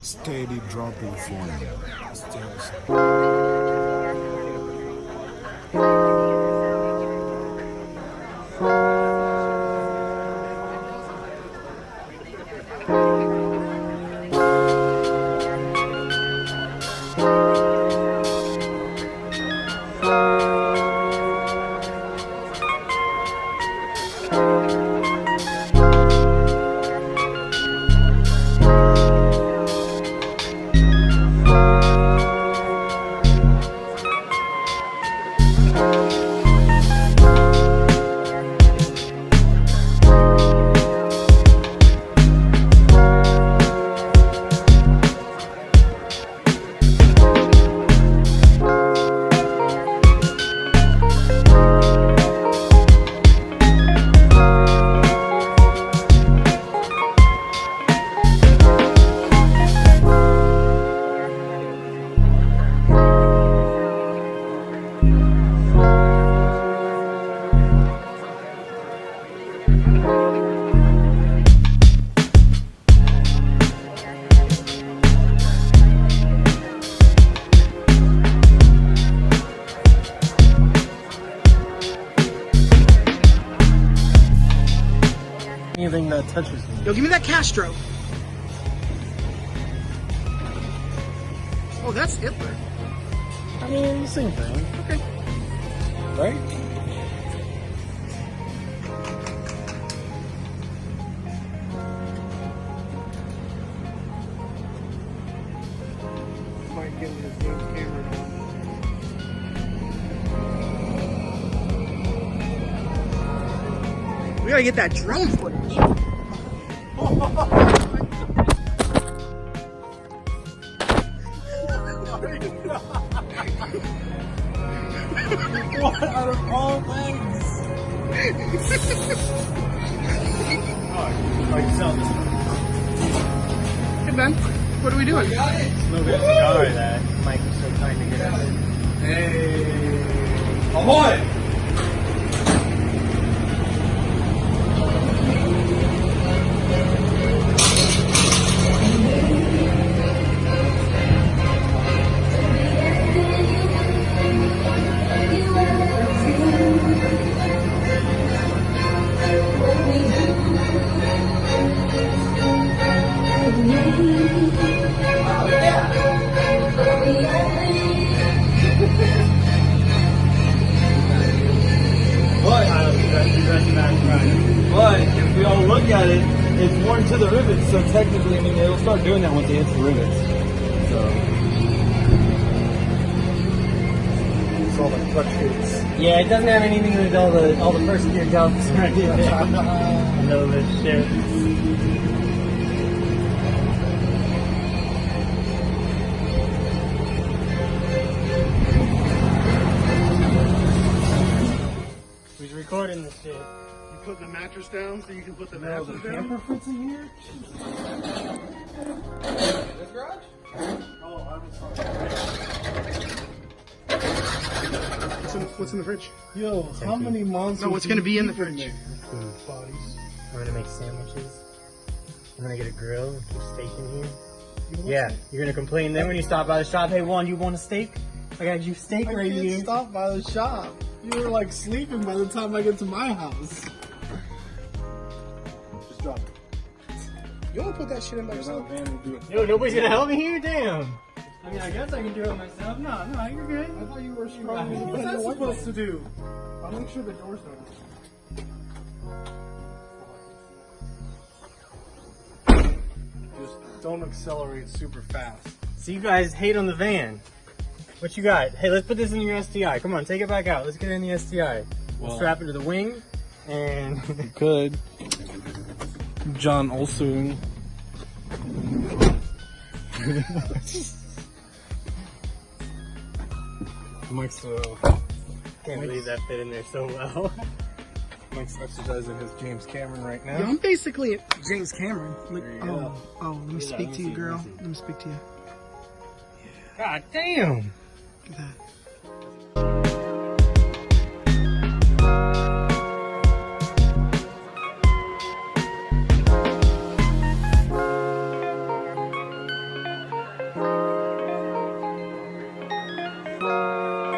Steady dropping phone. Anything that touches me. Yo, give me that Castro. Oh, that's Hitler. I mean, same thing. Okay. Right? Might get his James Cameron on. We gotta get that drone footage. What out of all things? Hey Ben, what are we doing? Look at the car that Mike was so kind to get out of. Hey! Ahoy! But if we all look at it, it's worn to the rivets, so technically, I mean, it'll start doing that once it hits the rivets. So. It's all the clutch gates. Yeah, it doesn't have anything with all the first gear dumps right there. I know this shit. Who's recording this shit? You put the mattress down so you can put the No, the mattress down. camper fits in here? This garage? Oh, I was What's in the fridge? Yo, how many monsters? No, what's gonna be in the keep fridge? there? Food, bodies. I'm gonna make sandwiches. I'm gonna get a grill and put steak in here. You know Yeah, you're gonna complain then when you stop by the shop. Hey, Juan, you want a steak? I got you steak I right can't here. stop by the shop. You were like sleeping by the time I get to my house. Just drop it. You wanna put that shit in by yourself? Van will do it. Yo, nobody's gonna help me here? Damn. I mean, I guess I can do it myself. No, you're good. I thought you were strong. What's that supposed to do? I'll make sure the door's not. Just don't accelerate super fast. So you guys hate on the van. What you got? Hey, let's put this in your STI. Come on, take it back out. Let's get it in the STI. We'll Well- strap it to the wing, and Good. John Olsoon. Mike's can't believe that fit in there so well. Mike's exercising his James Cameron right now. Yo, I'm basically James Cameron. Look, There you go. let me speak to you, girl. Let me speak to you. God damn. Look at that. that.